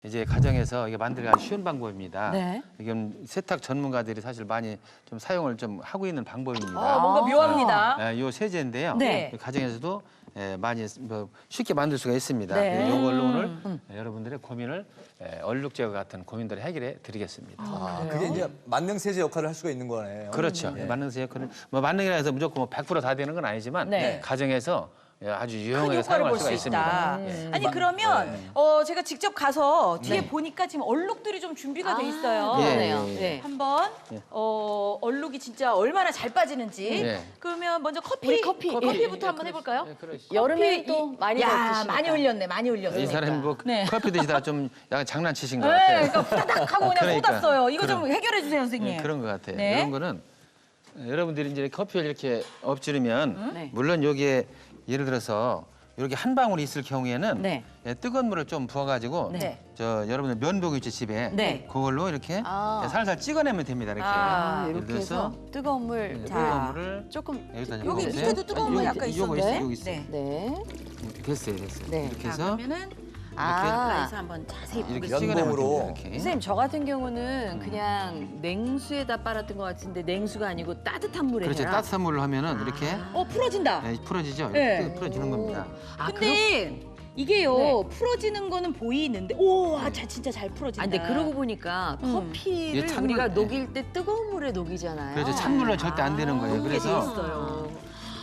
이제 가정에서 이게 만들기가 쉬운 방법입니다. 네. 이건 세탁 전문가들이 사실 많이 좀 사용을 좀 하고 있는 방법입니다. 뭔가 묘합니다. 요 세제인데요. 네. 가정에서도 많이 뭐 쉽게 만들 수가 있습니다. 네. 이걸로 오늘 여러분들의 고민을 얼룩 제거 같은 고민들을 해결해 드리겠습니다. 그게 이제 만능 세제 역할을 할 수가 있는 거네요. 그렇죠. 만능 세제 역할은 뭐 만능이라 해서 무조건 뭐 100%다 되는 건 아니지만 네. 가정에서 아주 큰 유용하게 효과를 사용할 볼 수가 수 있다. 있습니다. 예. 아니 그러면 제가 직접 가서 뒤에 보니까 지금 얼룩들이 좀 준비가 돼 있어요. 예, 그러네요. 예, 예. 네. 한번 얼룩이 진짜 얼마나 잘 빠지는지. 네. 그러면 먼저 우리 커피. 커피부터 한번 해볼까요? 네, 그러시죠. 여름에 또 많이 야 드시니까. 많이 흘렸네, 많이 흘렸어. 이 사람이 뭐 네. 커피 드시다가 좀 약간 장난치신 것 네, 같아요. 그러니까 후다닥 하고 그냥 그러니까. 쏟았어요. 이거 좀 그럼. 해결해 주세요, 선생님. 네, 그런 것 같아요. 네. 이런 거는 여러분들이 이제 커피를 이렇게 엎지르면 네. 물론 여기에 예를 들어서 이렇게 한 방울이 있을 경우에는 네. 뜨거운 물을 좀 부어가지고 네. 저 여러분들 면도기 있죠 집에 네. 그걸로 이렇게 아. 살살 찍어내면 됩니다 이렇게. 아, 예를 이렇게 해서 뜨거운 물. 네, 자, 뜨거운 물을 조금. 여기다 좀 여기 넣어주세요. 밑에도 뜨거운 물 약간 요거 있었는데. 있어요, 여기 있어요. 네. 네. 됐어요. 네. 이렇게 자, 해서 그러면은 아. 해서 한번 자세히 이렇게 보겠습니다. 찍어내면 면봉으로. 됩니다. 이렇게. 선생님, 저 같은 경우는 그냥 냉수에다 빨았던 것 같은데 냉수가 아니고 따뜻한 물에 그렇죠. 해라. 따뜻한 물로 하면은 이렇게 풀어진다. 풀어지죠. 네. 이렇게 풀어지는 겁니다. 아, 근데 이게요 네. 풀어지는 거는 보이는데 진짜 잘 풀어진다. 아, 근데 그러고 보니까 커피를 이게 찬물- 우리가 네. 녹일 때 뜨거운 물에 녹이잖아요. 그래서 찬물로 절대 안 되는 거예요. 그게 돼 그래서 있어요.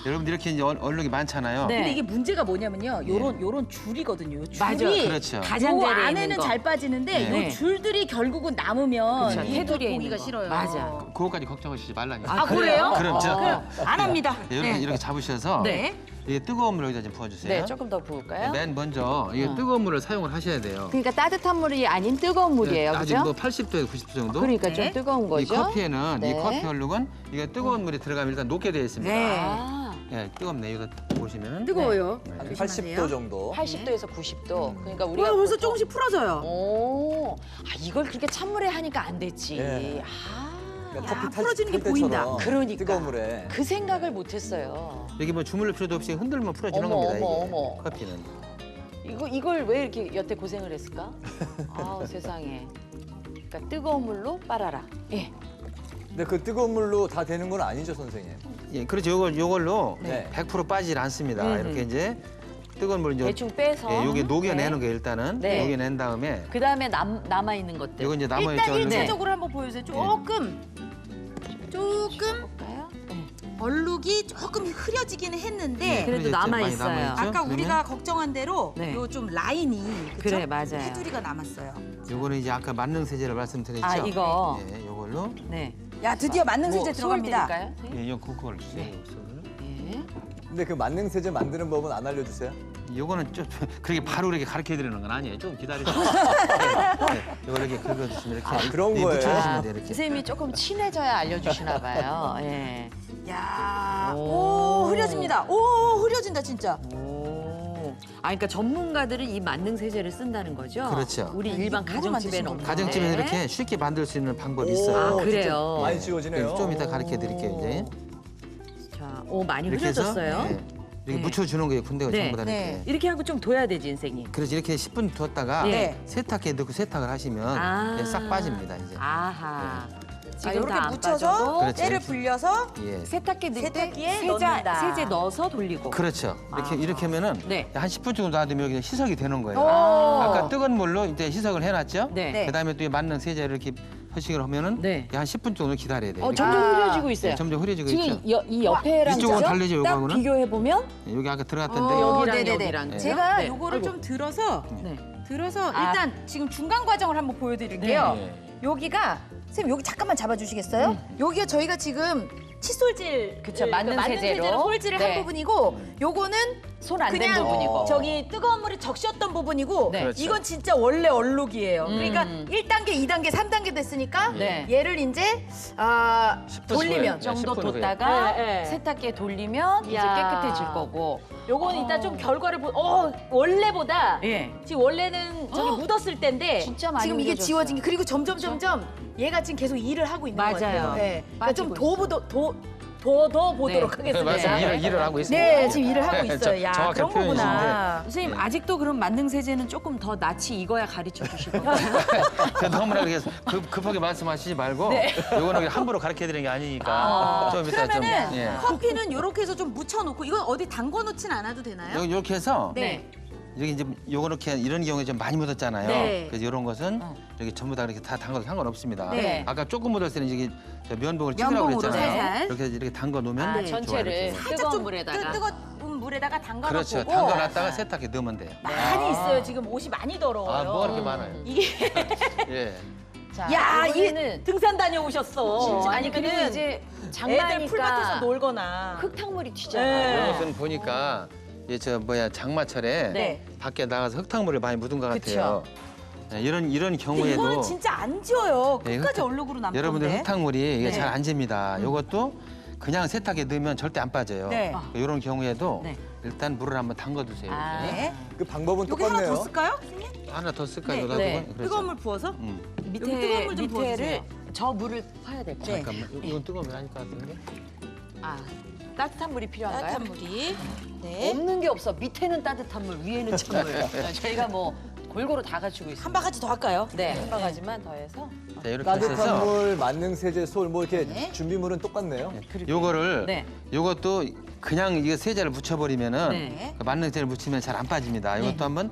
여러분들 이렇게 이제 얼룩이 많잖아요. 네. 근데 이게 문제가 뭐냐면요. 요런 줄이거든요. 요 줄이 맞아. 그렇죠. 요 가장자리에 있는 안에는 거. 잘 빠지는데 네. 요 줄들이 결국은 남으면 그렇죠. 이게 또 테두리에 보기가 있는 거. 싫어요. 맞아. 그거까지 걱정하시지 말라니까. 아, 그래요? 그럼 저 안 합니다. 이렇게 이렇게 잡으셔서 네. 이게 뜨거운 물을 여기다 좀 부어주세요. 네, 조금 더 부을까요? 맨 먼저 이게 뜨거운 물을 사용을 하셔야 돼요. 그러니까 따뜻한 물이 아닌 뜨거운 물이에요, 아직 그죠? 뭐 80도에서 90도 정도. 그러니까 네. 좀 뜨거운 이 거죠. 커피에는 이 네. 커피 얼룩은 이게 뜨거운 물이 들어가면 일단 녹게 되어 있습니다. 네. 아, 뜨겁네. 이거 보시면은 뜨거워요. 한 조심하세요. 80도 정도. 80도에서 90도. 그러니까 우리가 벌써 보통- 조금씩 풀어져요. 오, 이걸 그렇게 찬물에 하니까 안 됐지. 예. 아, 그러니까 야, 커피 풀어지는 게 탈 보인다. 때처럼 그러니까. 뜨거운 물에. 그 생각을 못했어요. 여기 뭐 주물릴 필요도 없이 흔들면 풀어지는 어머, 겁니다. 어머, 이게 어머. 커피는. 이걸 왜 이렇게 여태 고생을 했을까? 아우 세상에. 그러니까 뜨거운 물로 빨아라. 예. 근데 그 뜨거운 물로 다 되는 건 아니죠, 선생님? 예, 그렇죠. 요걸로 네. 100% 빠지질 않습니다. 이렇게 이제 뜨거운 물 이제 대충 빼서. 여기 녹여내는 거 일단은 네. 녹여낸 다음에 그 다음에 남아 있는 것들. 이거 이제 남아 일단 있죠. 일차적으로 한번 보여주세요. 조금 볼까요? 네. 얼룩이 조금 흐려지기는 했는데 네, 그래도 흐려졌죠. 남아 많이 있어요. 남아있죠? 아까 그러면 우리가 걱정한 대로 네. 요 좀 라인이 그쵸? 그래, 맞아요. 테두리가 남았어요. 요거는 이제 아까 만능 세제를 말씀드렸죠. 아, 이거. 예, 요걸로 네. 야 드디어 만능 뭐, 세제 들어갑니다. 수월 드릴까요, 선생님? 예, 요 그걸 주세요. 손을. 예. 근데 그 만능 세제 만드는 법은 안 알려주세요? 요거는 좀 그렇게 바로 이렇게 가르쳐 드리는 건 아니에요. 좀 기다리세요. 요걸 이렇게 긁어주시면 이렇게 그런 거예요? 묻혀주시면 돼요. 이렇게. 선생님이 조금 친해져야 알려주시나 봐요. 예. 야, 오. 오 흐려집니다. 오 흐려진다 진짜. 오. 아, 그러니까 전문가들은 이 만능 세제를 쓴다는 거죠? 그렇죠. 우리 일반 이거로 가정집에는 만드시는 없는데. 가정집에서 이렇게 쉽게 만들 수 있는 방법이 있어요. 아, 오, 그래요? 진짜 많이 지워지네요. 좀 이따 가르쳐 드릴게요, 이제. 자, 오, 많이 이렇게 해서 흐려졌어요. 예, 이렇게 네. 묻혀주는 거예요, 군데가 네. 전부 다 이렇게. 네. 이렇게 하고 좀 둬야 되지, 선생님. 그래서 이렇게 10분 뒀다가 네. 세탁기에 넣고 세탁을 하시면 아. 이제 싹 빠집니다, 이제. 아하. 지금 이렇게 다안 묻혀서 빠져도 그렇죠. 때를 이렇게. 불려서 예. 세탁기에 넣을 때 세탁기에 넣는다. 세제 넣어서 돌리고. 그렇죠. 이렇게 하면은 네. 한 10분 정도 놔두면 여기 희석이 되는 거예요. 오. 아까 뜨거운 물로 이제 희석을 해놨죠. 네. 네. 그다음에 또 이 만능 세제를 이렇게 허식을 하면은 네. 한 10분 정도 기다려야 돼요. 점점 아. 흐려지고 있어요. 네, 점점 흐려지고 지금 있죠. 이 옆에랑 이쪽은 그죠? 다르죠, 딱 요거하고는? 비교해 보면 여기 아까 들어갔던데 어, 여기랑 네네네. 여기랑 그죠? 제가 네. 요거를 아이고. 좀 들어서 네. 들어서 일단 지금 중간 과정을 한번 보여드릴게요. 네. 여기가 선생님 여기 잠깐만 잡아주시겠어요? 여기가 저희가 지금 칫솔질 그쵸, 만능 세제로. 솔질을 네. 한 부분이고 요거는 손 안 댄 그냥 부분이고. 저기 뜨거운 물이 적셨던 부분이고 네. 그렇죠. 이건 진짜 원래 얼룩이에요. 그러니까 음. 1단계, 2단계, 3단계 됐으니까 네. 얘를 이제 10분 돌리면 정도 10분 후에. 뒀다가 네, 네. 세탁기에 돌리면 이제 야. 깨끗해질 거고. 요거는 이따 좀 결과를 원래보다 예. 지금 원래는 저기 묻었을 때인데 진짜 많이 지금 이게 묻어졌어요. 지워진 게 그리고 점점 얘가 지금 계속 일을 하고 있는 것 맞아요. 같아요. 네. 그러니까 좀 빠지고 더 보도록 네. 하겠습니다. 맞습니다. 일을 하고 있습니다. 네, 지금 일을 하고 있어요. 야, 정확한 그런 거구나. 표현이신데. 선생님 아직도 그럼 만능 세제는 조금 더 낯이 익어야 가르쳐 주실 건가요? 너무나 그렇게 급하게 말씀하시지 말고 요거는 함부로 가르쳐드리는 게 아니니까 좀 이따 좀 그러면은 예. 커피는 이렇게 해서 좀 묻혀놓고 이건 어디 담궈 놓진 않아도 되나요? 이렇게 해서 네. 이렇게 이제 요렇게 이런 경우에 좀 많이 묻었잖아요. 네. 그래서 이런 것은 이렇게 전부 다 이렇게 다 담가도 상관없습니다. 네. 아까 조금 묻었을 때는 이게 저 면봉을 찍으라고 면봉으로 그랬잖아요. 살살. 이렇게 담가 놓으면 아, 좋아요, 전체를 이렇게. 살짝 뜨거운 좀 물에다가. 뜨거운 물에다가 담가놓고 그렇죠. 담가놨다가 세탁기에 넣으면 돼요. 많이 있어요. 지금 옷이 많이 더러워요. 아, 뭐가 그렇게 많아요? 이게 예. 자, 야, 이번에는 등산 다녀오셨어. 아니 그리고 아니면은 이제 애들 장마니까 풀밭에서 놀거나. 흙탕물이 네. 튀잖아요. 이런 것은 보니까 장마철에 네. 밖에 나가서 흙탕물이 많이 묻은 것 같아요. 네, 이런 경우에도 이거는 진짜 안 지워요. 네, 끝까지 얼룩으로 남던데. 여러분들 흙탕물이 이게 네. 잘 안 집니다. 이것도 그냥 세탁기에 넣으면 절대 안 빠져요. 네. 이런 경우에도 네. 일단 물을 한번 담가 두세요. 아. 네. 그 방법은 여기 하나 똑같네요. 더 쓸까요, 선생님? 하나 더 쓸까요? 네. 놔두고? 네. 그렇죠. 뜨거운 물 부어서? 여기 뜨거운 물좀 밑에를 부어주세요. 저 물을 퍼야 될 것 네. 같아요. 잠깐만. 이건 뜨거운 물 아닐 것 같은데? 아, 따뜻한 물이 필요한가요? 따뜻한 물이. 네. 없는 게 없어. 밑에는 따뜻한 물, 위에는 찬물. 저희가 뭐 골고루 다 갖추고 있습니다. 한 바가지 더 할까요? 네, 한 바가지만 더해서. 자, 이렇게 따뜻한 해서 물, 만능 세제, 솔 뭐 이렇게 네. 준비물은 똑같네요. 요거를 네. 요것도 그냥 이게 세제를 묻혀버리면은 네. 그 만능 세제를 묻히면 잘 안 빠집니다. 이것도 네. 한번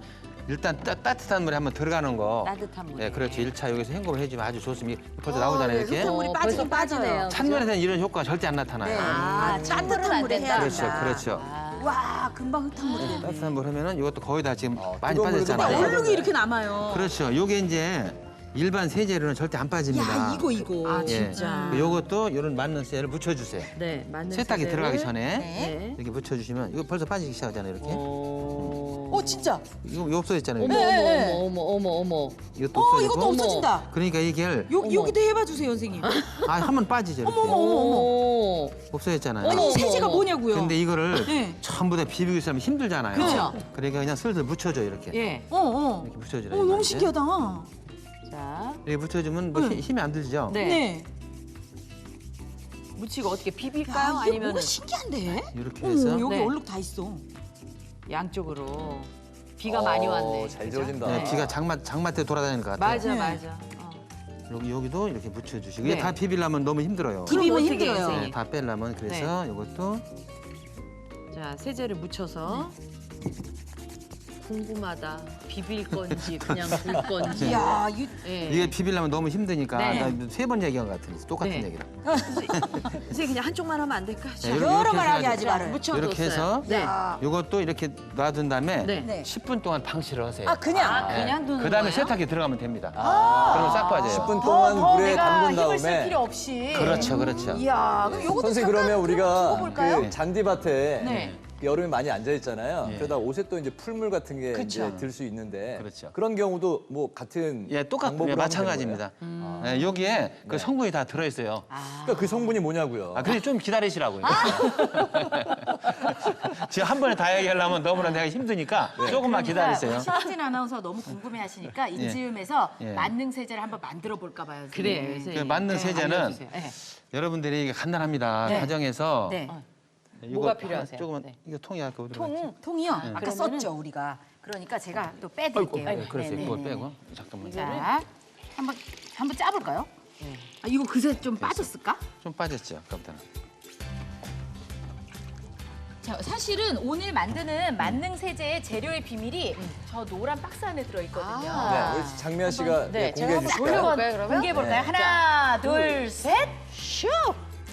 일단 따뜻한 물에 한번 들어가는 거. 따뜻한 물에. 네, 그렇죠. 1차 여기서 헹굼을 해주면 아주 좋습니다. 벌써 나오잖아요, 이렇게. 흙탕물이 빠지긴 벌써 빠지네요. 빠져요. 찬물에서는 이런 효과가 절대 안 나타나요. 네. 아, 따뜻한 물에 해야 그렇죠, 된다. 그렇죠. 와, 금방 흙탕물이 되네. 따뜻한 물 하면은 이것도 거의 다 지금 많이 뜨거운 물에도 근데 많이 빠졌잖아요. 얼룩이 이렇게 남아요. 그렇죠. 요게 이제 일반 세제로는 절대 안 빠집니다. 야, 이거. 아, 예. 진짜. 요것도 이런 만능 세제를 묻혀주세요. 네, 맞는 세탁기 세제를- 들어가기 전에 네. 이렇게 묻혀주시면 이거 벌써 빠지기 시작하잖아요, 이렇게. 진짜. 이거 없어졌잖아요. 어머, 이거. 어머. 이것도 없어지고. 이것도 없어진다. 그러니까 이게 여기도 해봐 주세요, 선생님. 한번 빠지죠. 이렇게. 어머. 없어졌잖아요. 아니, 이 세제가 뭐냐고요? 근데 이거를 네. 전부 다 비비고 있으면 힘들잖아요. 그렇죠. 그러니까 그냥 슬슬 묻혀줘 이렇게. 예. 이렇게 묻혀주라. 너무 신기하다. 자, 이렇게 묻혀주면 뭐 힘이 안 들죠. 네. 네. 묻히고 어떻게 비빌까요? 야, 이게 아니면 뭐가 신기한데? 이렇게 해서 여기 네. 얼룩 다 있어. 양쪽으로 비가 많이 왔네. 잘 그죠? 지워진다. 네, 비가 장마 때 돌아다니는 것 같아요. 맞아, 네. 맞아. 여기도 이렇게 묻혀주시고 네. 이게 다 비비려면 너무 힘들어요. 비비면 어떻게 힘들어요. 해요? 네, 다 빼려면 그래서 이것도 자, 세제를 묻혀서 궁금하다. 비빌 건지 그냥 둘 건지. 이야, 예. 이게 비비려면 너무 힘드니까 네. 나 세 번 얘기한 것 같은데 똑같은 네. 얘기라. 선생님 그냥 한쪽만 하면 안 될까? 자, 네, 여러 말 하게 해서 하지 말아요. 묻혀뒀어요. 이렇게 해서 네. 야. 이것도 이렇게 놔둔 다음에 네. 네. 10분 동안 방치를 하세요. 아, 그냥. 아, 그냥 두는 그 다음에 거예요? 세탁기 들어가면 됩니다. 그러면 싹 빠져요. 10분 동안 물에 내가 담근 힘을 쓸 다음에 필요 없이. 그렇죠, 그렇죠. 이야, 그럼 요것도 선생님 잠깐 그러면 우리가 두고 볼까요? 그 잔디밭에 네. 여름에 많이 앉아 있잖아요. 예. 그러다 옷에 또 이제 풀물 같은 게 그쵸. 이제 들 수 있는데 그렇죠. 런 경우도 뭐 같은 예, 방법으로 하면 마찬가지입니다. 예, 여기에 그 성분이 다 들어있어요. 그러니까 그 성분이 뭐냐고요. 그래 좀 기다리시라고요. 지금 한 번에 다 얘기하려면 너무나 내가 힘드니까 조금만 기다리세요. 신진 아나운서 너무 궁금해하시니까 이쯤에서 예. 만능 세제를 한번 만들어 볼까 봐요. 그래. 선생님. 선생님. 그 맞는 네, 세제는 알려주세요. 네. 여러분들이 이게 간단합니다. 네. 가정에서 네. 뭐가 이거 필요하세요? 조금만 네. 이거 통이 아까 어디로 갔지? 통이요. 아까 그러면은- 썼죠 우리가. 그러니까 제가 또 빼드릴게요. 아이고, 그랬어요. 네네네. 그걸 빼고 잠깐만. 자, 한번 짜볼까요? 아, 이거 그새 좀 빠졌을까? 좀 빠졌죠, 아까보다는. 자, 사실은 오늘 만드는 만능 세제의 재료의 비밀이 저 노란 박스 안에 들어있거든요. 아. 네, 우리 장미아 씨가 네, 제가 공개해 한번 주실까요? 돌려볼까요, 그러면? 공개해볼까요? 네. 하나, 둘, 셋. 슉!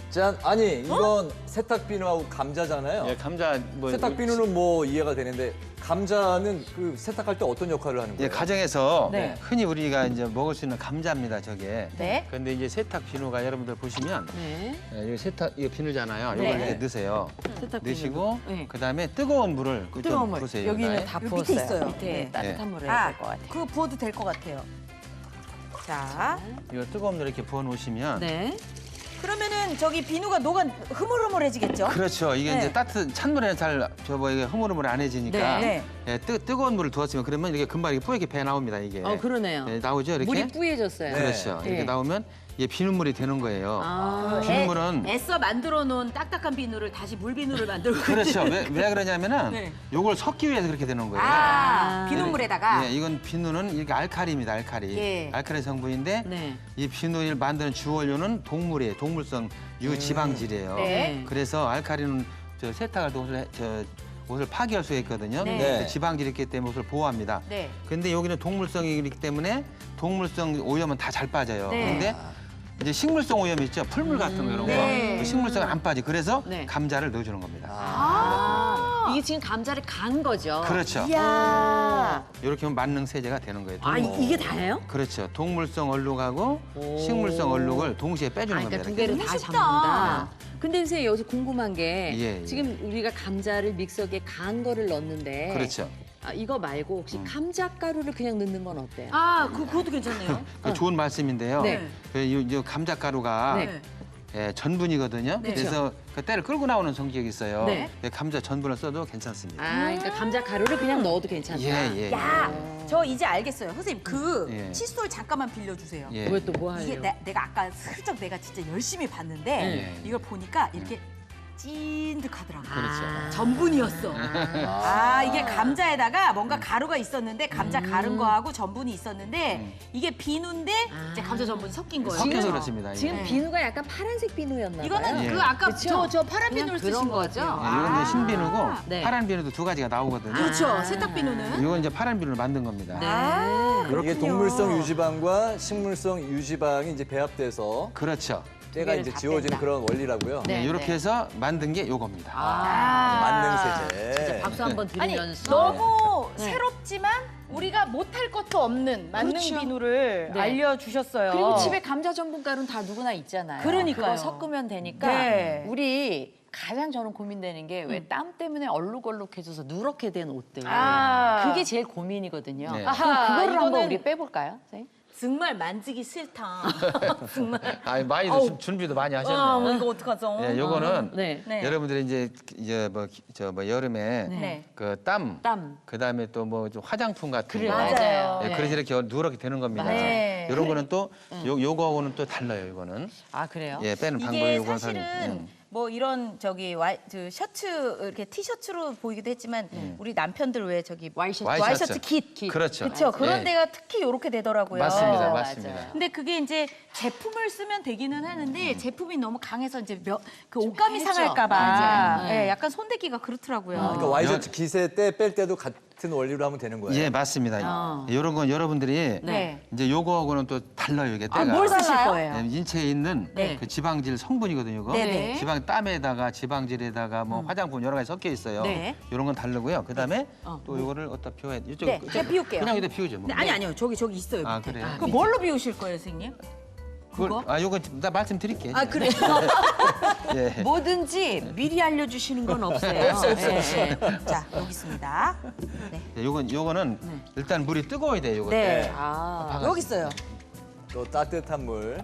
짠, 아니 이건 세탁 비누하고 감자잖아요. 예, 감자 뭐 세탁 비누는 뭐 이해가 되는데 감자는 그 세탁할 때 어떤 역할을 하는 예, 거예요? 가정에서 네. 흔히 우리가 이제 먹을 수 있는 감자입니다, 저게. 네. 그런데 이제 세탁 비누가 여러분들 보시면 네. 이거 세탁 이거 비누잖아요. 네. 이걸 이렇게 넣으세요. 세탁 넣으시고 네. 그다음에 뜨거운 물을 좀 뜨거운 물. 부으세요. 여기는 여기다가. 다 여기 부었어요. 밑에 있어요. 밑에 네. 따뜻한 물을 아, 해야 될 것 같아요. 그거 부어도 될 것 같아요. 자, 이거 뜨거운 물 이렇게 부어 놓으시면 네. 그러면은 저기 비누가 녹아 흐물흐물해지겠죠? 그렇죠. 이게 네. 이제 따뜻 찬물에 잘 이게 흐물흐물 안 해지니까 네. 예, 뜨거운 물을 두었으면 그러면 이게 금방 이렇게 뿌옇게 배 나옵니다, 이게. 그러네요. 예, 나오죠, 이렇게. 물이 뿌얘졌어요. 네. 그렇죠. 네. 이렇게 나오면 이게 비눗물이 되는 거예요. 아. 비눗물은 애써 만들어 놓은 딱딱한 비누를 다시 물 비누를 만들고 그렇죠. 왜 그러냐면은 네. 요걸 섞기 위해서 그렇게 되는 거예요. 아, 비눗물에다가 예, 이건 비누는 이게 알칼리입니다. 알칼리. 예. 알칼리 성분인데 네. 이 비누를 만드는 주원료는 동물이에요. 동물성 유지방질이에요. 네. 그래서 알칼리는 저 세탁할 때 옷을 파괴할 수가 있거든요. 네. 네. 지방질이 있기 때문에 옷을 보호합니다. 네. 근데 여기는 동물성이기 때문에 동물성 오염은 다 잘 빠져요. 네. 근데 이제 식물성 오염 있죠. 풀물 같은 거 이런 네. 거. 그 식물성은 안 빠지. 그래서 네. 감자를 넣어주는 겁니다. 이게 지금 감자를 간 거죠? 그렇죠. 이야. 이렇게 하면 만능 세제가 되는 거예요. 아, 이게 다예요? 그렇죠. 동물성 얼룩하고 식물성 얼룩을 동시에 빼주는 아, 그러니까 겁니다. 두 개를 다 쉽다. 잡는다. 근데 선생님 여기서 궁금한 게 예. 지금 우리가 감자를 믹서기에 간 거를 넣는데 그렇죠. 아, 이거 말고 혹시 감자가루를 그냥 넣는 건 어때요? 아, 그것도 괜찮네요. 그 좋은 말씀인데요. 네. 이 감자가루가 네. 예, 전분이거든요. 네. 그래서 그 때를 끌고 나오는 성격이 있어요. 네. 감자 전분을 써도 괜찮습니다. 아, 그러니까 감자가루를 그냥 넣어도 괜찮다. 예. 야, 저 이제 알겠어요. 선생님, 그 예. 칫솔 잠깐만 빌려주세요. 예. 왜 또 뭐 하려고? 이게 내가 아까 슬쩍 내가 진짜 열심히 봤는데 예. 이걸 보니까 이렇게 찐득하더라고요. 그렇죠. 전분이었어. 아, 이게 감자에다가 뭔가 가루가 있었는데 감자 가른 거하고 전분이 있었는데 이게 비누인데 이제 감자 전분이 섞인 거예요. 섞여서 그죠? 그렇습니다. 지금 예. 비누가 약간 파란색 비누였나 봐요. 이거는 예. 그 아까 그쵸? 저 파란 그냥 비누를 그런 쓰신 거죠. 거죠? 예, 이건 이제 신비누고 네. 파란 비누도 두 가지가 나오거든요. 그렇죠. 세탁 비누는. 이건 이제 파란 비누를 만든 겁니다. 네. 아, 이게 그렇군요. 동물성 유지방과 식물성 유지방이 이제 배합돼서 그렇죠. 때가 개를 이제 다 지워지는 뺀다. 그런 원리라고요. 네. 이렇게 해서 만든 게 요겁니다. 만능 세제. 진짜 박수 한번 아니 드리면서 너무 네. 새롭지만 우리가 못할 것도 없는 만능 그렇죠. 비누를 네. 알려주셨어요. 그리고 집에 감자 전분가루는 다 누구나 있잖아요. 그러니까요. 그거 섞으면 되니까 네. 우리 가장 저는 고민되는 게 왜 땀 때문에 얼룩얼룩해져서 누렇게 된 옷들. 아. 그게 제일 고민이거든요. 네. 그럼 그거를 한번 이거는 우리 빼볼까요, 선생님? 정말 만지기 싫다. 정말. 아, 많이도 어우. 준비도 많이 아, 하셨네요. 이거 어떡하죠? 예, 요거는 네. 네. 여러분들이 이제 여름에 네. 그 땀, 땀. 그다음에 또 뭐 좀 화장품 같은 그래요, 거. 맞아요. 예, 네. 그래서 이렇게 누렇게 되는 겁니다. 네. 이런 거는 또 요거하고는 또 달라요. 이거는 아, 그래요? 예, 빼는 방법이 이게 요거는 사실은 다른- 뭐 이런 그 셔츠 이렇게 티셔츠로 보이기도 했지만 우리 남편들 왜 저기 와이셔츠. 와이셔츠 깃. 그렇죠. 그렇죠. 그런 예. 데가 특히 이렇게 되더라고요. 맞습니다. 맞아요. 맞습니다. 근데 그게 이제 제품을 쓰면 되기는 하는데 제품이 너무 강해서 이제 그 옷감이 해죠. 상할까봐 맞아요. 네. 약간 손대기가 그렇더라고요. 그러니까 와이셔츠 깃에 때 뺄 때도 같은 원리로 하면 되는 거예요. 예, 맞습니다. 이런 건 여러분들이 네. 이제 요거하고는 또 달라요. 이게 때가. 뭘 쓰실 달라요? 거예요? 예, 인체에 있는 네. 그 지방질 성분이거든요. 이거. 네네. 지방 땀에다가 지방질에다가 뭐 화장품 여러 가지 섞여 있어요. 네. 이런 건 다르고요. 그다음에 또 요거를 어디다 피워야 이쪽 네, 제가 비울게요. 그냥 여기다 피우죠. 뭐. 네, 아니요. 저기 있어요. 아, 밑에. 그래요? 그 뭘로 비우실 거예요, 선생님? 그거? 아, 요거 나 말씀드릴게요. 아, 그래요? 예. 뭐든지 미리 알려주시는 건 없어요. 없어요. 예, 예. 자, 여기 있습니다. 네. 예, 요거는 일단 물이 뜨거워야 돼요. 요거. 네. 아, 여기 있어요. 또 따뜻한 물.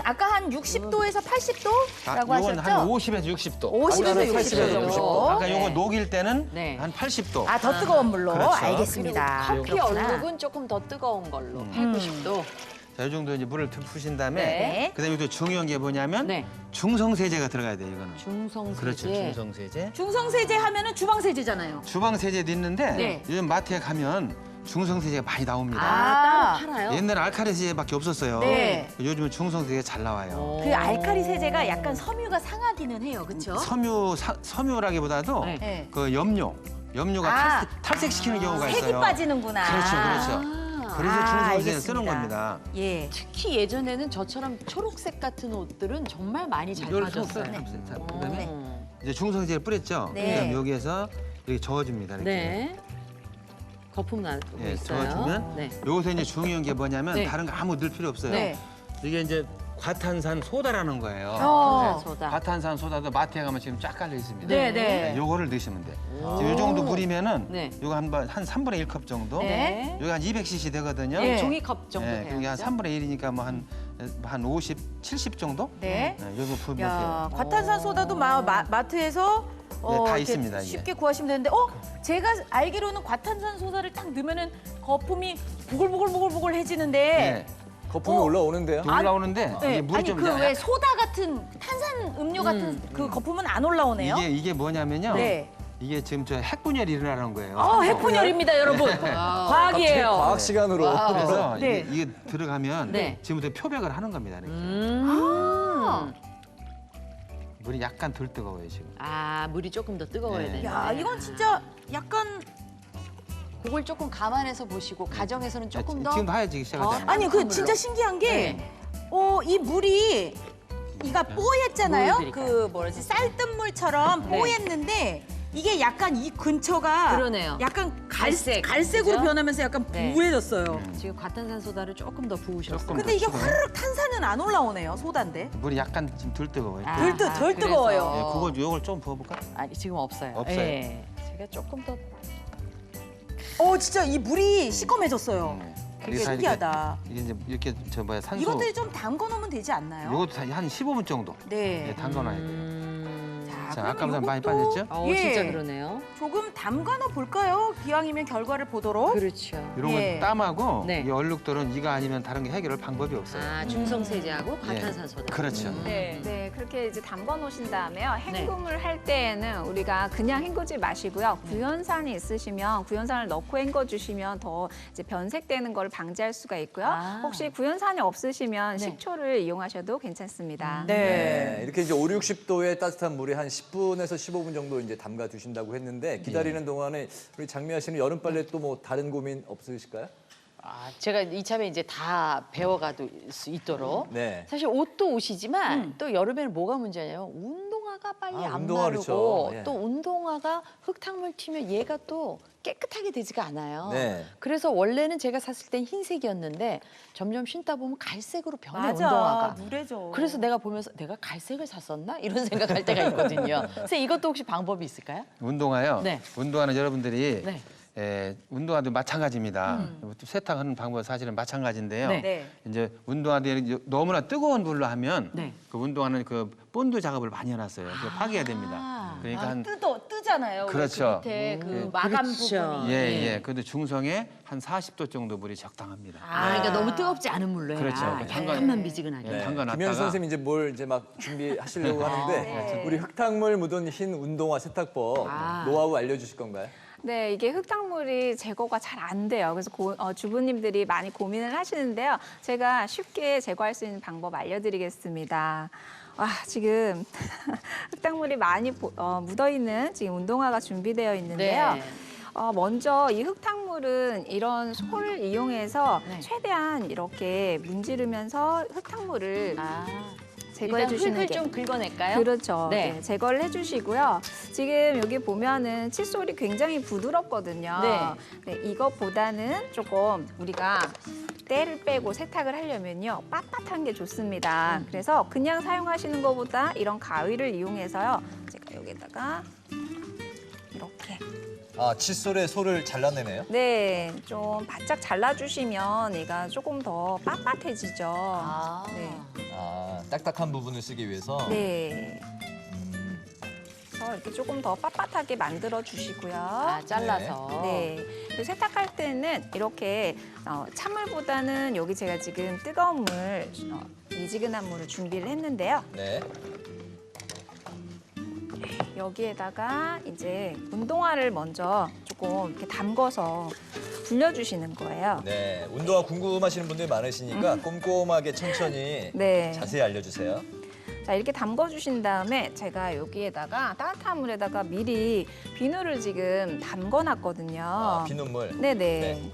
아까 한 60도에서 80도라고 요건 하셨죠? 한 50에서 60도. 50에서 아까는 60도 80에서 정도. 60도. 아까 네. 요거 녹일 때는 네. 한 80도. 아, 더 뜨거운 물로. 그렇죠. 알겠습니다. 커피 그렇구나. 얼룩은 조금 더 뜨거운 걸로 8, 90도. 자, 이 정도 이제 물을 푸신 다음에 네. 그다음에 또 중요한 게 뭐냐면 네. 중성세제가 들어가야 돼요. 이거는. 중성세제. 그렇죠. 중성세제. 중성세제 하면은 주방세제잖아요. 주방세제도 있는데 네. 요즘 마트에 가면 중성세제가 많이 나옵니다. 아, 따로 팔아요? 옛날에 알칼리 세제밖에 없었어요. 네. 요즘은 중성세제가 잘 나와요. 그 알칼리 세제가 약간 섬유가 상하기는 해요. 그렇죠? 섬유라기보다도 네. 네. 그 염료가 아. 탈색시키는 경우가 있어요. 색이 빠지는구나. 그렇죠, 그렇죠. 그래서 아, 중성세제를 알겠습니다. 쓰는 겁니다. 예. 특히 예전에는 저처럼 초록색 같은 옷들은 정말 많이 잘 이걸 빠졌어요. 자, 그다음에 음. 이제 중성세제를 뿌렸죠. 네. 그다음 여기에서 이렇게 저어줍니다. 이렇게. 네. 거품 나고 예, 있어요. 저어주면 네. 여기서 이제 중요한 게 뭐냐면 네. 다른 거 아무 넣을 필요 없어요. 네. 이게 이제 과탄산 소다라는 거예요. 소다. 과탄산 소다도 마트에 가면 지금 쫙 깔려 있습니다. 네, 네. 요거를 넣으시면 돼. 요 정도 뿌리면은 네. 요거 한 3분의 1컵 정도. 네. 여기 한 200cc 되거든요. 네. 종이컵 정도 예, 그게 한 돼야죠. 3분의 1이니까 뭐 한 50, 70 정도? 네. 요거 부으면 야, 돼요. 과탄산소다도 마트에서 다 이렇게 있습니다, 이게. 쉽게 구하시면 되는데, 제가 알기로는 과탄산소다를 딱 넣으면은 거품이 보글보글보글보글해지는데 네. 거품이 올라오는데요? 올라오는데 이게 물이 아니 좀 그 왜 소다 같은 탄산 음료 같은 그 거품은 안 올라오네요. 이게 뭐냐면요. 네. 이게 지금 저 핵분열이 일어나는 거예요. 핵분열입니다, 여러분. 과학이에요. 과학 시간으로. 그래서 네. 이게 들어가면 네. 지금부터 표백을 하는 겁니다. 이렇게. 물이 약간 덜 뜨거워요 지금. 아, 물이 조금 더 뜨거워야 네. 되네. 야, 이건 진짜 약간 그걸 조금 감안해서 보시고 가정에서는 조금 더 지금도 하얘지기 시작하잖아요. 아니 그 물로. 진짜 신기한 게 네. 이 물이 이가 뽀얗잖아요. 뭘 드릴까요? 그 뭐지 쌀뜨물처럼 네. 뽀얗는데 이게 약간 이 근처가 그러네요. 약간 갈색, 갈색으로 그죠? 변하면서 약간 네. 부해졌어요. 지금 과탄산소다를 조금 더 부으셨어요. 조금 근데 이게 더 추가요. 화르륵 탄산은 안 올라오네요. 소다인데. 물이 약간 지금 덜 뜨거워요. 아. 덜 그래서. 뜨거워요. 네, 그거 요걸 좀 부어볼까? 아니, 지금 없어요. 없어요. 예. 제가 조금 더 진짜 이 물이 시꺼매졌어요. 그게 되게 신기하다. 이게 이제 이렇게 저 뭐야 산소. 이것들이 좀 담궈 놓으면 되지 않나요? 요것도 한 15분 정도 네. 담가놔야 돼요. 자, 그럼 아까보다 많이 요것도 빠졌죠? 예. 진짜 그러네요. 조금 담가놔 볼까요? 기왕이면 결과를 보도록. 그렇죠. 이런 예. 건 땀하고 네. 이 얼룩들은 이가 아니면 다른 게 해결할 방법이 없어요. 아, 중성세제하고 예. 과탄산소다. 그렇죠. 네, 그렇게 이제 담궈 놓으신 다음에요. 헹굼을 할 때에는 우리가 그냥 헹구지 마시고요. 구연산이 있으시면 구연산을 넣고 헹궈 주시면 더 이제 변색되는 걸 방지할 수가 있고요. 아. 혹시 구연산이 없으시면 네. 식초를 이용하셔도 괜찮습니다. 네. 이렇게 이제 5, 60도의 따뜻한 물에 한 10분에서 15분 정도 이제 담가 두신다고 했는데 기다리는 동안에 우리 장미아 씨는 여름빨래 또 뭐 다른 고민 없으실까요? 아, 제가 이참에 이제 다 배워갈 수 있도록. 네. 사실 옷도 옷이지만 또 여름에는 뭐가 문제냐면 운동화가 빨리 아, 안 운동화 마르고 그렇죠. 예. 또 운동화가 흙탕물 튀면 얘가 또 깨끗하게 되지가 않아요. 네. 그래서 원래는 제가 샀을 땐 흰색이었는데 점점 신다 보면 갈색으로 변해 맞아. 운동화가. 누래져. 그래서 내가 보면서 내가 갈색을 샀었나? 이런 생각할 때가 있거든요. 선생님 이것도 혹시 방법이 있을까요? 운동화요. 네. 운동화는 여러분들이 네. 운동화도 마찬가지입니다. 세탁하는 방법은 사실은 마찬가지인데요. 네. 네. 이제 운동화들이 너무나 뜨거운 물로 하면 네. 그 운동화는 그 본드 작업을 많이 해놨어요. 그게 파괴가 됩니다. 그러니까 한 뜨잖아요. 그렇죠. 밑에 그 마감 그렇죠. 부분이. 예. 그래도 중성에 한 40도 정도 물이 적당합니다. 아, 그러니까 너무 뜨겁지 않은 물로 해라. 그렇죠. 약간만 미지근하게. 네. 담가놨다가 김현수 선생님 이제 뭘 이제 막 준비하시려고 하는데 우리 흙탕물 묻은 흰 운동화 세탁법 노하우 알려주실 건가요? 네, 이게 흙탕물이 제거가 잘 안 돼요. 그래서 주부님들이 많이 고민을 하시는데요. 제가 쉽게 제거할 수 있는 방법 알려드리겠습니다. 와, 지금 흙탕물이 많이 묻어있는 지금 운동화가 준비되어 있는데요. 네. 먼저 이 흙탕물은 이런 솔을 이용해서 네. 최대한 이렇게 문지르면서 흙탕물을 아, 제거해 일단 주시는 흙을 게 좀 긁어낼까요? 그렇죠. 네. 네, 제거를 해주시고요. 지금 여기 보면은 칫솔이 굉장히 부드럽거든요. 네. 이것보다는 조금 우리가 때를 빼고 세탁을 하려면요. 빳빳한 게 좋습니다. 그래서 그냥 사용하시는 것보다 이런 가위를 이용해서요. 제가 여기다가 이렇게 아, 칫솔에 솔을 잘라내네요. 네, 좀 바짝 잘라주시면 얘가 조금 더 빳빳해지죠. 아. 네. 아, 딱딱한 부분을 쓰기 위해서. 네. 그래서 이렇게 조금 더 빳빳하게 만들어 주시고요. 아, 잘라서. 네. 그리고 세탁할 때는 이렇게 찬물보다는 여기 제가 지금 뜨거운 물, 미지근한 물을 준비를 했는데요. 네. 여기에다가 이제 운동화를 먼저 조금 이렇게 담궈서 불려주시는 거예요. 네. 운동화 궁금하시는 분들이 많으시니까 꼼꼼하게 천천히 네. 자세히 알려주세요. 자, 이렇게 담궈주신 다음에 제가 여기에다가 따뜻한 물에다가 미리 비누를 지금 담궈놨거든요. 아, 비눗물. 네네. 네.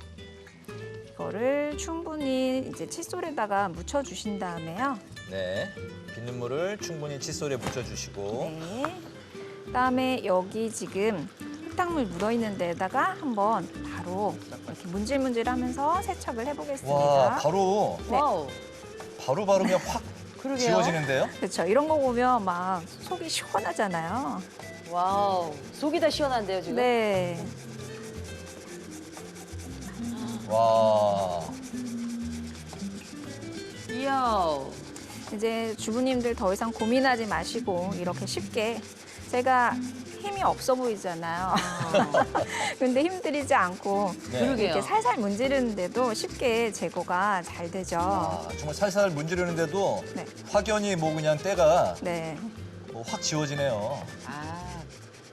이거를 충분히 이제 칫솔에다가 묻혀주신 다음에요. 네. 비눗물을 충분히 칫솔에 묻혀주시고. 네. 그다음에 여기 지금 흙탕물 묻어있는 데다가 한번 바로 이렇게 문질문질하면서 세척을 해보겠습니다. 와, 바로 네. 와우. 바로 그냥 확 그러게요. 지워지는데요? 그렇죠. 이런 거 보면 막 속이 시원하잖아요. 와우. 속이 다 시원한데요, 지금? 네. 와. 이야. 이제 주부님들 더 이상 고민하지 마시고 이렇게 쉽게 제가 힘이 없어 보이잖아요. 근데 힘들이지 않고 네. 그러게요. 이렇게 살살 문지르는데도 쉽게 제거가 잘 되죠. 아, 정말 살살 문지르는데도 네. 확연히 뭐 그냥 때가 네. 확 지워지네요. 아,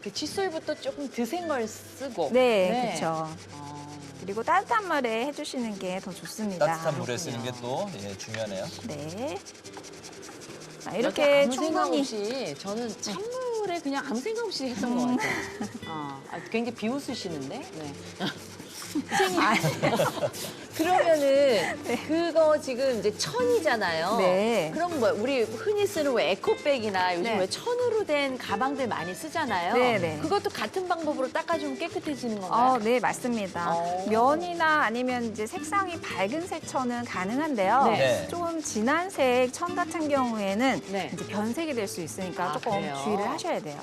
그 칫솔부터 조금 드센 걸 쓰고. 네, 그렇죠. 어. 그리고 따뜻한 물에 해주시는 게 더 좋습니다. 따뜻한 물에 쓰는 게 또 중요하네요. 네. 자, 이렇게 이렇게 아무 생각 충분히 없이 저는 찬물에 그냥 아무 생각 없이 했던 것 같아요. 굉장히 비웃으시는데. 네. 그러면은 그거 지금 이제 천이잖아요. 네. 그럼 뭐 우리 흔히 쓰는 왜 에코백이나 요즘 네. 왜 천으로 된 가방들 많이 쓰잖아요. 네, 네. 그것도 같은 방법으로 닦아주면 깨끗해지는 건가요? 네, 맞습니다. 면이나 아니면 이제 색상이 밝은 색 천은 가능한데요. 네. 조금 진한 색 천 같은 경우에는 네. 이제 변색이 될 수 있으니까 아, 조금 그래요? 주의를 하셔야 돼요.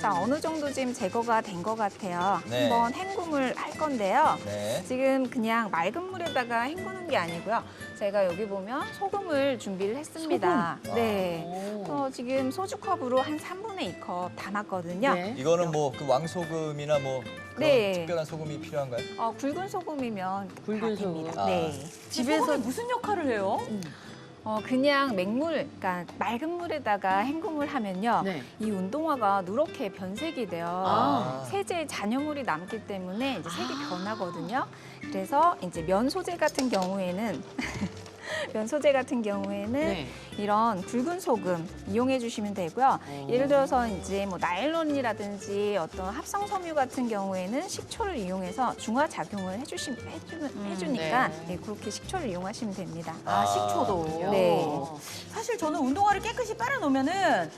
자, 어느 정도 지금 제거가 된 것 같아요. 네. 한번 헹굼을 할 건데요. 네. 지금 그냥 맑은 물에다가 헹구는 게 아니고요. 제가 여기 보면 소금을 준비를 했습니다. 네. 오. 지금 소주컵으로 한 3분의 2컵 담았거든요. 네. 이거는 뭐 그 왕소금이나 뭐 그런 네. 특별한 소금이 필요한가요? 굵은 소금이면 굵은 다 됩니다. 소금. 아. 네. 집에서 무슨 역할을 해요? 그냥 맹물, 그러니까 맑은 물에다가 헹굼을 하면요. 네. 이 운동화가 누렇게 변색이 돼요. 아. 세제에 잔여물이 남기 때문에 이제 색이 변하거든요. 그래서 이제 면 소재 같은 경우에는 면 소재 같은 경우에는 네. 이런 굵은 소금 이용해 주시면 되고요. 예를 들어서 이제 뭐 나일론이라든지 어떤 합성 섬유 같은 경우에는 식초를 이용해서 중화 작용을 해주니까 네. 네, 그렇게 식초를 이용하시면 됩니다. 식초도. 네. 사실 저는 운동화를 깨끗이 빨아놓으면은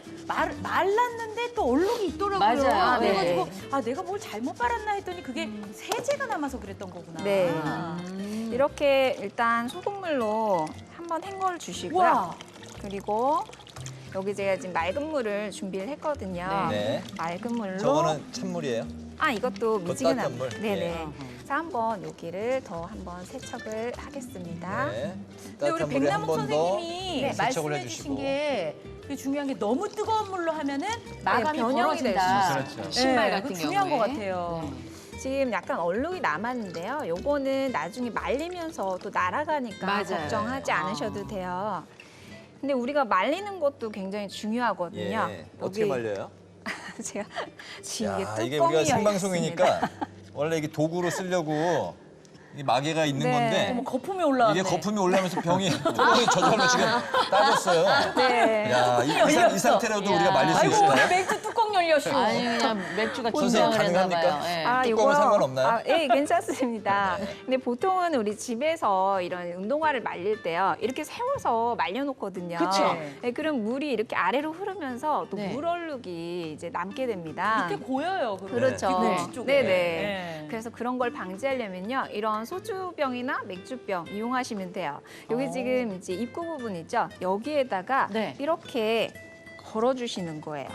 말랐는데 또 얼룩이 있더라고요. 맞아요. 그래가지고 네. 내가 뭘 잘못 빨았나 했더니 그게 세제가 남아서 그랬던 거구나. 네. 음. 이렇게 일단 소금물로 한번 헹궈 주시고요. 와. 그리고 여기 제가 지금 맑은 물을 준비를 했거든요. 네. 맑은 물로. 저거는 찬물이에요? 이것도 그거 미지근한 따뜻한 물. 물? 네네. 네. 자, 한번 여기를 더 한번 세척을 하겠습니다. 네. 근데 우리 따뜻한 물에 한 백남욱 번 더 선생님이 세척을 말씀해 해주시고. 주신 게 되게 중요한 게 너무 뜨거운 물로 하면은 마감이 변형이 될 벌어진다. 수 있어요. 신발 네, 같은 그거 중요한 것 경우에. 같아요. 지금 약간 얼룩이 남았는데요. 요거는 나중에 말리면서 또 날아가니까 맞아요. 걱정하지 않으셔도 돼요. 근데 우리가 말리는 것도 굉장히 중요하거든요. 예. 어떻게 여기 말려요? 제가 지금 야, 이게 이게 뚜껑이 우리가 열렸습니다. 생방송이니까 원래 이게 도구로 쓰려고 이 마개가 있는 네. 건데 어머, 거품이 올라왔네. 이게 거품이 올라오면서 뚜껑이 저절로 지금 따졌어요. 네. 야, 이 상태로도 우리가 말릴 수 아이고, 있을까요? 오늘 맥주 뚜껑 열렸어. 아니 그냥 맥주가 선생님, 긴장을 했나 가능합니까? 봐요. 예. 뚜껑은 요거요? 상관없나요? 예, 괜찮습니다. 근데 보통은 우리 집에서 이런 운동화를 말릴 때요. 이렇게 세워서 말려놓거든요. 그쵸. 네, 그럼 물이 이렇게 아래로 흐르면서 또 네. 물얼룩이 이제 남게 됩니다. 밑에 고여요. 그러면. 그렇죠. 뒤꿈치 쪽에. 네네. 네. 그래서 그런 걸 방지하려면요. 이런 소주병이나 맥주병 이용하시면 돼요. 여기 지금 이제 입구 부분 있죠? 여기에다가 네. 이렇게 걸어주시는 거예요.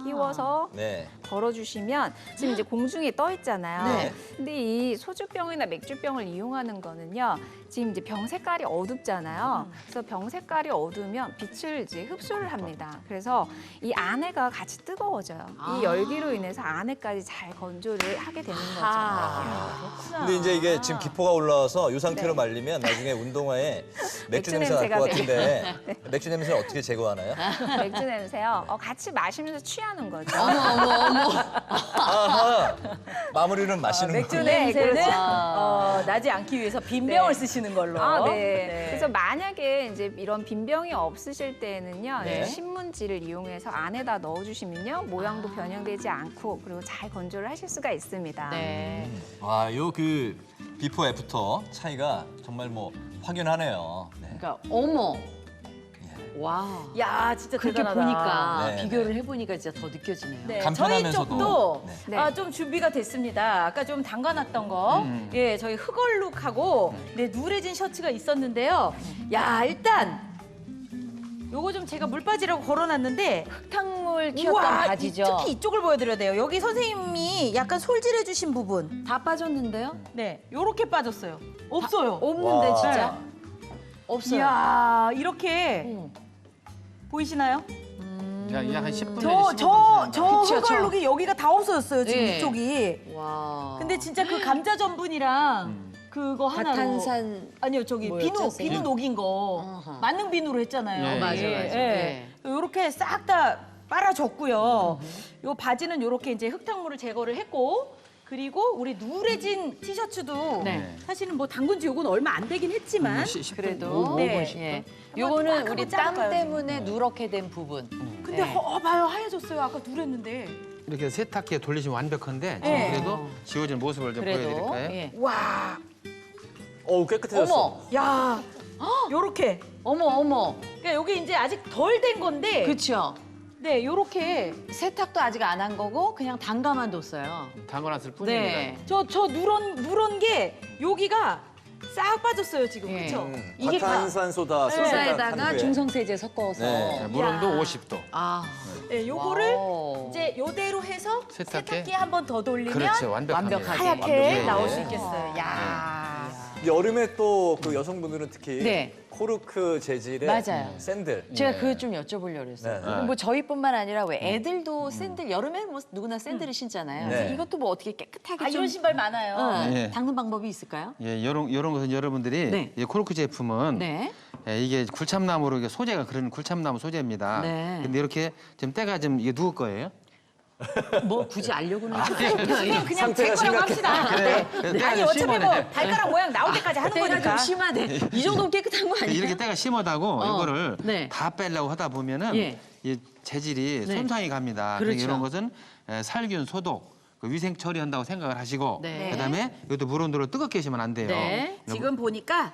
끼워서 네. 걸어주시면 지금 이제 공중에 떠 있잖아요. 네. 근데 이 소주병이나 맥주병을 이용하는 거는요. 지금 이제 병 색깔이 어둡잖아요. 그래서 병 색깔이 어두우면 빛을 이제 흡수를 합니다. 그래서 이 안에가 같이 뜨거워져요. 이 열기로 인해서 안에까지 잘 건조를 하게 되는 거죠. 그렇구나. 근데 이제 이게 지금 기포가 올라와서 이 상태로 말리면 나중에 운동화에 맥주 맥주 냄새 날 것 냄새가 같은데 맥주 냄새를 어떻게 제거하나요? 맥주 냄새요. 같이 마시면서 취하는 거죠. 아하, 마무리는 마시는 맥주 거예요. 네, 냄새는 그렇죠. 나지 않기 위해서 빈병을 네. 쓰시는 걸로. 네. 그래서 만약에 이제 이런 빈병이 없으실 때는요, 네. 이제 신문지를 이용해서 안에다 넣어주시면요, 모양도 변형되지 않고 그리고 잘 건조를 하실 수가 있습니다. 네. 와, 요 그 비포 애프터 차이가 정말 뭐 확연하네요. 네. 그러니까 어머. 와. 야, 진짜 그렇게 대단하다. 보니까 네, 비교를 해보니까 진짜 더 느껴지네요. 네, 저희 간편하면서도. 쪽도 네. 좀 준비가 됐습니다. 아까 좀 담가놨던 거, 예, 저희 흑얼룩하고 누래진 셔츠가 있었는데요. 야, 일단 요거 좀 제가 물바지라고 걸어놨는데 흙탕물 키웠던 우와, 바지죠. 특히 이쪽을 보여드려야 돼요. 여기 선생님이 약간 솔질해주신 부분, 다 빠졌는데요? 네, 요렇게 빠졌어요. 없어요. 없는데 와. 진짜? 없어요. 이야, 이렇게 음. 보이시나요? 약한 10분 내지 15분 저 그쵸, 흑얼룩이 여기가 다 없어졌어요, 지금 예. 이쪽이. 와. 근데 진짜 그 감자 전분이랑 그거 하나로. 과탄산 아니요, 저기 뭐였죠, 비누 녹인 거. 어허. 만능 비누로 했잖아요. 예, 맞아, 예, 맞아. 예. 예. 요렇게 싹 다 빨아줬고요. 요 바지는 요렇게 이제 흙탕물을 제거를 했고, 그리고 우리 누래진 티셔츠도 네. 사실은 뭐 담근 지 요건 얼마 안 되긴 했지만 10분. 그래도 네. 예. 한번 요거는 한번 우리 땀 짜볼까요? 때문에 누렇게 된 부분. 근데 네. 봐요, 하얘졌어요. 아까 누랬는데. 이렇게 세탁기에 돌리시면 완벽한데 지금 네. 그래도 지워진 모습을 좀 그래도 보여드릴까요? 예. 와, 어우, 깨끗해졌어. 어머, 야, 요렇게. 어머. 그러니까 여기 이제 아직 덜 된 건데, 그렇죠. 네, 요렇게 세탁도 아직 안 한 거고 그냥 담가만 뒀어요. 담궈놨을 뿐입니다. 네. 저 누런 게 여기가 싹 빠졌어요 지금, 예. 그렇죠? 이게 과탄산소다 소사에다가 중성세제 섞어서. 네. 물온도 야. 50도. 아, 네, 요거를 와우. 이제 요대로 해서 세탁기에? 세탁기에 한 번 더 돌리면 그렇죠, 완벽합니다. 완벽하게. 하얗게 완벽해요. 나올 네. 수 있겠어요. 야, 여름에 또 그 여성분들은 특히 네. 코르크 재질의 맞아요. 샌들. 제가 그거 좀 여쭤보려고 했어요. 네. 뭐 저희뿐만 아니라 왜 애들도 샌들 여름에 뭐 누구나 샌들을 신잖아요. 네. 그래서 이것도 뭐 어떻게 깨끗하게 아 좀 이런 신발 많아요. 응, 예. 닦는 방법이 있을까요? 예, 이런 것은 여러분들이 네. 이 코르크 제품은 네. 예, 이게 굴참나무로 이게 소재가 그런 굴참나무 소재입니다. 네. 근데 이렇게 지금 때가 좀 이게 누울 거예요? 뭐 굳이 알려고는 그냥 상태가 제 거라고 심각해. 합시다. 그래요? 네. 때가 아니 좀 어차피 심하네. 뭐 발가락 모양 나올 때까지 하는 때가 거니까. 좀 심하네. 이 정도면 깨끗한 거 아니에요? 이렇게 때가 심하다고 이거를 네. 다 빼려고 하다 보면은 예. 이 재질이 네. 손상이 갑니다. 그렇죠. 그러니까 이런 것은 살균 소독, 그 위생 처리한다고 생각을 하시고 네. 그다음에 이것도 물 온도를 뜨겁게 하시면 안 돼요. 네. 지금 보니까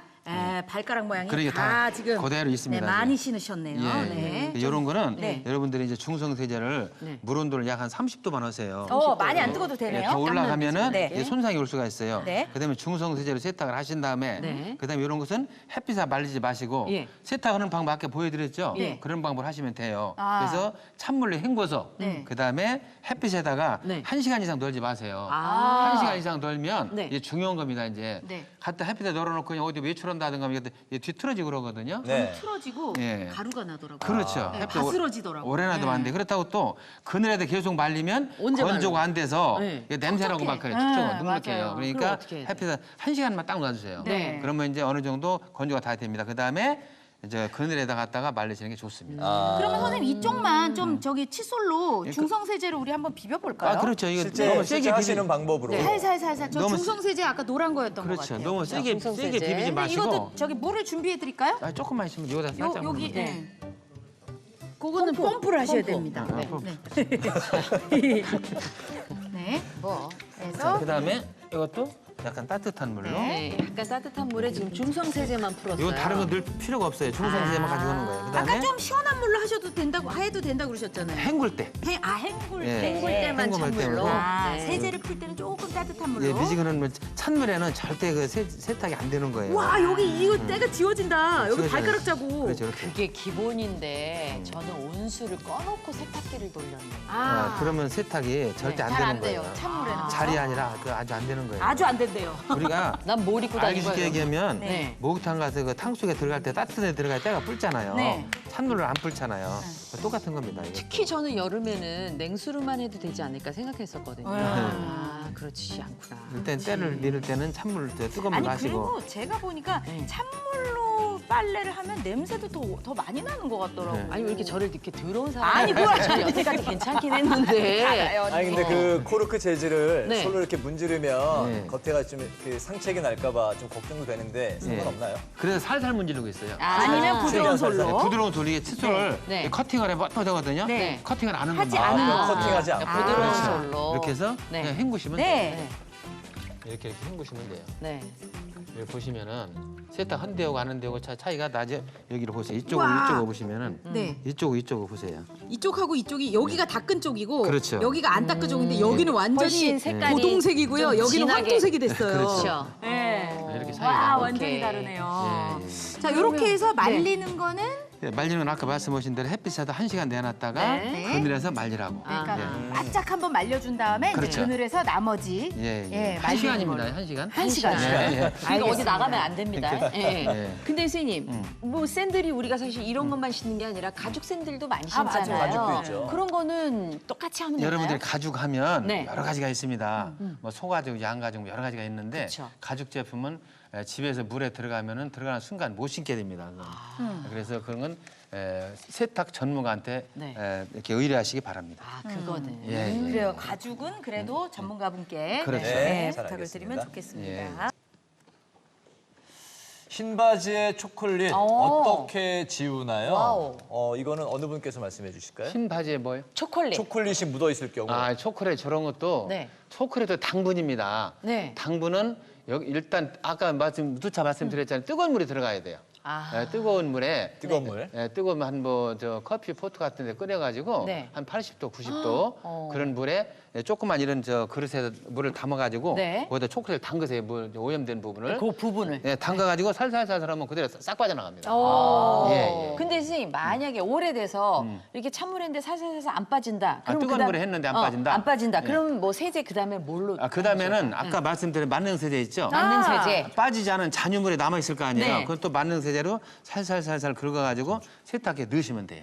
발가락 모양이 그러니까 다 다 지금 그대로 있습니다, 네, 많이 지금. 신으셨네요. 예. 네. 이런 거는 네. 여러분들이 이제 중성 세제를 네. 물 온도를 약 한 30도만 하세요. 많이 안 뜨거도 예, 되네요. 더 올라가면은 네. 이게 손상이 올 수가 있어요. 네. 그다음에 중성 세제로 세탁을 하신 다음에 네. 그다음에 이런 것은 햇빛에 말리지 마시고 예. 세탁하는 방법 아까 보여드렸죠. 네. 그런 방법을 하시면 돼요. 아. 그래서 찬물로 헹궈서 네. 그다음에 햇빛에다가 네. 1시간 이상 널지 마세요. 아. 1시간 이상 널면 네. 이게 중요한 겁니다. 이제 네. 갖다 햇빛에 널어놓고 그냥 어디 외출한다든가 하면 이게 뒤틀어지고 그러거든요. 네. 틀어지고 예. 가루가 나더라고요. 그렇죠. 네, 햇빛 바스러지더라고요. 오래 놔두면 안 돼. 그렇다고 또 그늘에다 계속 말리면 언제 건조가 안 돼서 네. 이게 냄새나고 막 그래. 네, 특성은 눅눅해요. 맞아요. 그럼 그러니까 어떻게 해야 햇빛에 1시간만 딱 놔주세요. 네. 그러면 이제 어느 정도 건조가 다 됩니다. 그다음에 이제 그늘에다 갖다가 말리시는 게 좋습니다. 그러면 선생님 이쪽만 좀 저기 칫솔로 중성세제로 우리 한번 비벼볼까요? 아, 그렇죠. 이거 실제 너무 실제 세게 하시는 비비 방법으로. 살살살살. 저 너무 중성세제 아까 노란 거였던 것 그렇죠. 같아요. 너무 세게 중성세제. 세게 비비지 근데 마시고 이것도 저기 물을 준비해 드릴까요? 아, 조금만 있으면 여기다 살짝 여기 물어요. 네. 그거는 펌프를 하셔야 됩니다. 아, 네. 펌프. 네. 뭐. 그래서 그다음에 이것도 약간 따뜻한 물로. 네, 약간 따뜻한 물에 지금 중성세제만 풀었어요. 이거 다른 거 넣을 필요가 없어요. 중성세제만 가지고 오는 거예요. 아까 그다음에 좀 시원한 물로 하셔도 된다고 해도 된다고 그러셨잖아요. 헹굴 때. 헹굴 예. 때. 헹굴 때만 헹굼할 찬물로. 때로. 아, 네. 세제를 풀 때는 조금 따뜻한 물로. 예, 미지근한 물, 찬물에는 절대 그 세탁이 안 되는 거예요. 와 여기 이거 때가 지워진다. 여기 지워져요. 발가락 자국. 그렇죠, 이렇게. 그게 기본인데 저는 온수를 꺼놓고 세탁기를 돌렸네요. 아, 그러면 세탁이 절대 안 잘 되는 안 돼요. 거예요. 찬물에는. 잘이 아니라 그 아주 안 되는 거예요. 아주 안 된대요. 우리가 난 뭘 입고 다닌 알기 쉽게 거예요? 얘기하면 네. 목욕탕 가서 그 탕 속에 들어갈 때 따뜻한 데 들어갈 때가 불잖아요. 네. 찬물을 안 불잖아요. 똑같은 겁니다. 이게. 특히 저는 여름에는 냉수로만 해도 되지 않을까 생각했었거든요. 아, 그렇지 않구나. 일단 때를 밀을 때는 찬물 뜨거운 물 아니 마시고. 그리고 제가 보니까 네. 찬물로 빨래를 하면 냄새도 더 많이 나는 것 같더라고요. 네. 아니 왜 이렇게 저를 이렇게 더러운 사람? 아니, 그거 저 여태까지 괜찮긴 했는데. 아니 근데 그 코르크 재질을 네. 손으로 이렇게 문지르면 네. 겉에가 좀 이렇게 상책이 날까봐 좀 걱정도 되는데 상관없나요? 그래서 살살 문지르고 있어요. 아니면 부드러운 최대한 솔로. 부드러운 돌 이게 칫솔을 네. 네. 커팅을 해봐 되거든요. 네. 커팅을 안 하는 하지 겁니다. 않은 아, 거. 커팅하지 않고. 부드러운 그렇죠. 솔로. 이렇게 해서 네. 그냥 헹구시면 돼요. 네. 이렇게 헹구시면 돼요. 네. 여기 보시면은 세탁 한 대하고 안 한 대하고 차이가 나죠. 여기를 보세요. 이쪽으로 보시면은 네. 이쪽으로 보세요. 이쪽하고 이쪽이 여기가 닦은 쪽이고 그렇죠. 여기가 안 닦은 쪽인데 여기는 완전히 훨씬 색깔이 고동색이고요. 좀 여기는 진하게. 황토색이 됐어요. 그렇죠. 네. 이렇게 사이가 와 나고. 완전히 오케이. 다르네요. 예, 예. 자 이렇게 해서 말리는 거는 예, 말리는 건 아까 말씀하신 대로 햇빛에다 1시간 내놨다가 네. 그늘에서 말리라고. 그러니까 예. 바짝 한번 말려준 다음에 이제 그렇죠. 그늘에서 나머지 예, 예. 말리는 1시간입니다. 걸로. 1시간. 1시간. 예, 예. 그러니까 어디 나가면 안 됩니다. 예. 예. 근데 선생님, 뭐 샌들이 우리가 사실 이런 것만 신는 게 아니라 가죽 샌들도 많이 아, 맞아요. 신잖아요. 가죽도 있죠. 그런 거는 똑같이 하면 되나요? 여러분들이 가죽하면 네. 여러 가지가 있습니다. 뭐 소가죽, 양가죽 뭐 여러 가지가 있는데 그쵸. 가죽 제품은 집에서 물에 들어가면은 들어가는 순간 못 신게 됩니다. 그래서 그런 건 세탁 전문가한테 네. 이렇게 의뢰하시기 바랍니다. 아, 그거는. 예, 예. 그래요. 가죽은 그래도 전문가분께 그렇죠. 네, 잘 부탁을 드리면 알겠습니다. 좋겠습니다. 흰 바지에 초콜릿 어떻게 지우나요? 와우. 이거는 어느 분께서 말씀해 주실까요? 흰 바지에 뭐요? 초콜릿. 초콜릿이 묻어 있을 경우. 아, 초콜릿 저런 것도 네. 초콜릿도 당분입니다. 네. 당분은 여기 일단 아까 누차 말씀드렸잖아요. 뜨거운 물이 들어가야 돼요. 아. 뜨거운 물에 뜨거운 물. 뜨거운 한 뭐 저 커피 포트 같은 데 끓여가지고 네. 한 80도, 90도 그런 물에 조그만 이런 저 그릇에 물을 담아가지고 네. 거기다 초콜릿을 담그세요. 물 오염된 부분을. 그 부분을. 네, 담가가지고 살살살살 하면 그대로 싹 빠져나갑니다. 오. 예, 예. 근데 선생님 만약에 오래돼서 이렇게 찬물에 했는데 살살살살 안 빠진다. 그럼 뜨거운 물에 했는데 안 빠진다? 안 빠진다. 예. 그럼 뭐 세제 그다음에 뭘로? 그 다음에는 아까 말씀드린 만능세제 있죠? 맞는 세제. 빠지지 않은 잔유물에 남아있을 거 아니에요. 네. 그건 또 만능세제로 살살살살 긁어가지고 세탁기에 넣으시면 돼요.